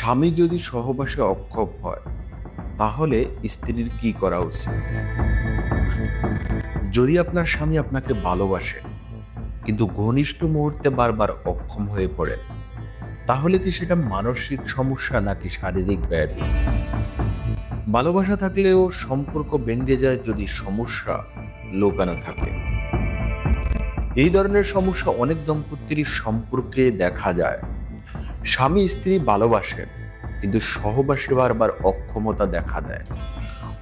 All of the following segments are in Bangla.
স্বামী যদি সহবাসে অক্ষম হয় তাহলে স্ত্রীর কি করা উচিত? যদি আপনার স্বামী আপনাকে ভালোবাসে কিন্তু ঘনিষ্ঠ মুহূর্তে বারবার অক্ষম হয়ে পড়ে, তাহলে কি সেটা মানসিক সমস্যা নাকি শারীরিক ব্যাধি? ভালোবাসা থাকলেও সম্পর্ক ভেঙে যায় যদি সমস্যা লুকানো থাকে। এই ধরনের সমস্যা অনেক দম্পতির সম্পর্কে দেখা যায়। স্বামী স্ত্রী ভালোবাসেন কিন্তু সহবাসে বারবার অক্ষমতা দেখা দেয়।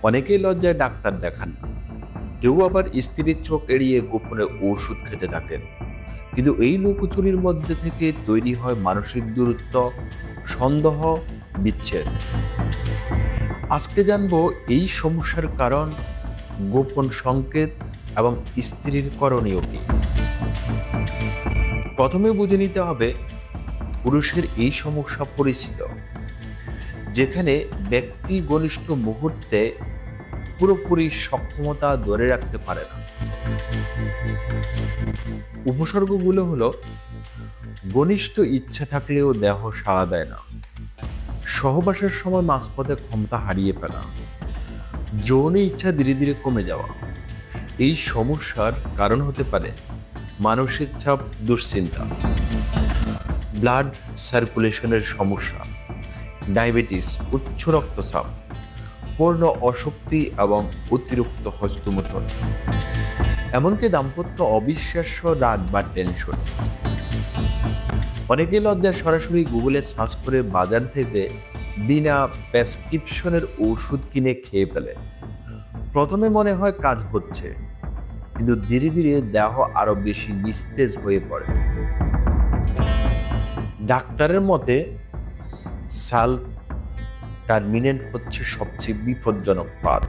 অনেকেই লজ্জায় ডাক্তার দেখান না, কেউ আবার স্ত্রীর চোখ এড়িয়ে গোপনে ওষুধ খেতে থাকেন। কিন্তু এই লুকোচুরির মধ্যে থেকে তৈরি হয় মানসিক দূরত্ব, সন্দেহ, বিচ্ছেদ। আজকে জানবো এই সমস্যার কারণ, গোপন সংকেত এবং স্ত্রীর করণীয় কি। প্রথমে বুঝে নিতে হবে পুরুষের এই সমস্যা পরিচিত, যেখানে ব্যক্তি ঘনিষ্ঠ মুহূর্তে পুরোপুরি সক্ষমতা ধরে রাখতে পারে না। উপসর্গগুলো হলো: ঘনিষ্ঠ ইচ্ছা থাকলেও দেহ সাড়া দেয় না, সহবাসের সময় মাঝপথে ক্ষমতা হারিয়ে ফেলা, যৌন ইচ্ছা ধীরে ধীরে কমে যাওয়া। এই সমস্যার কারণ হতে পারে মানসিক চাপ, দুশ্চিন্তা, ব্লাড সার্কুলেশনের সমস্যা, ডায়াবেটিস, উচ্চ রক্তচাপ, পূর্ণ অশক্তি এবং অতিরিক্ত হস্তমৈথুন, এমনকি দাম্পত্য অবিশ্বাস্য রাগ বা টেনশন। অনেকে লজ্জা সরাসরি গুগলে সার্চ করে বাজার থেকে বিনা প্রেসক্রিপশনের ওষুধ কিনে খেয়ে ফেলে। প্রথমে মনে হয় কাজ হচ্ছে, কিন্তু ধীরে ধীরে দেহ আরো বেশি নিস্তেজ হয়ে পড়ে। ডাক্তারের মতে সাল টার্মিনেন্ট হচ্ছে সবচেয়ে বিপজ্জনক পাত।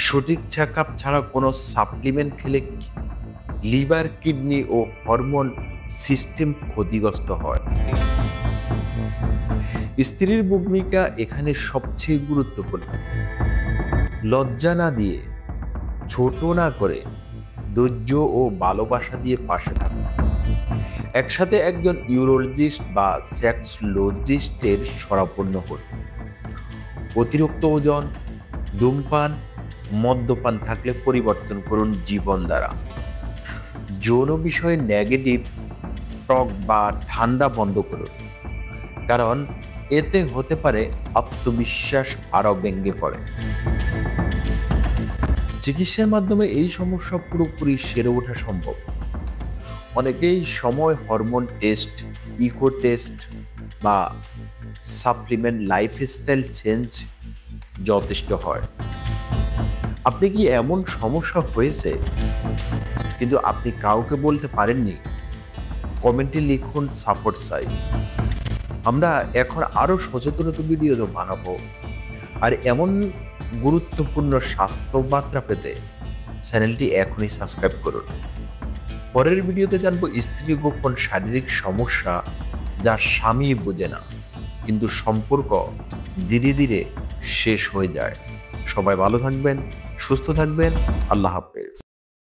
সঠিক চেক আপ ছাড়া কোনো সাপ্লিমেন্ট খেলে লিভার, কিডনি ও হরমোন সিস্টেম ক্ষতিগ্রস্ত হয়। স্ত্রীর ভূমিকা এখানে সবচেয়ে গুরুত্বপূর্ণ। লজ্জা না দিয়ে, ছোট না করে, ধৈর্য ও ভালোবাসা দিয়ে পাশে থাকা। একসাথে একজন ইউরোলজিস্ট বা সেক্সোলজিস্টের শরণাপন্ন হন। অতিরিক্ত ওজন, ধূমপান, মদ্যপান থাকলে পরিবর্তন করুন জীবনধারা। যৌন বিষয়ে নেগেটিভ টক বা ঠান্ডা বন্ধ করুন, কারণ এতে হতে পারে আত্মবিশ্বাস আরো ভেঙে পড়ে। চিকিৎসার মাধ্যমে এই সমস্যা পুরোপুরি সেরে ওঠা সম্ভব। অনেকেই সময় হরমোন টেস্ট, ইকো টেস্ট বা সাপ্লিমেন্ট, লাইফস্টাইল চেঞ্জ যথেষ্ট হয়। আপনি কি এমন সমস্যা হয়েছে কিন্তু আপনি কাউকে বলতে পারেননি? কমেন্টে লিখুন, সাপোর্ট চাই। আমরা এখন আরো সচেতনতা ভিডিও বানাবো। আর এমন গুরুত্বপূর্ণ স্বাস্থ্য বার্তা পেতে চ্যানেলটি এখনই সাবস্ক্রাইব করুন। পরের ভিডিওতে জানবো স্ত্রীর গোপন শারীরিক সমস্যা যা স্বামী বোঝে না, কিন্তু সম্পর্ক ধীরে ধীরে শেষ হয়ে যায়। সবাই ভালো থাকবেন, সুস্থ থাকবেন। আল্লাহ হাফেজ।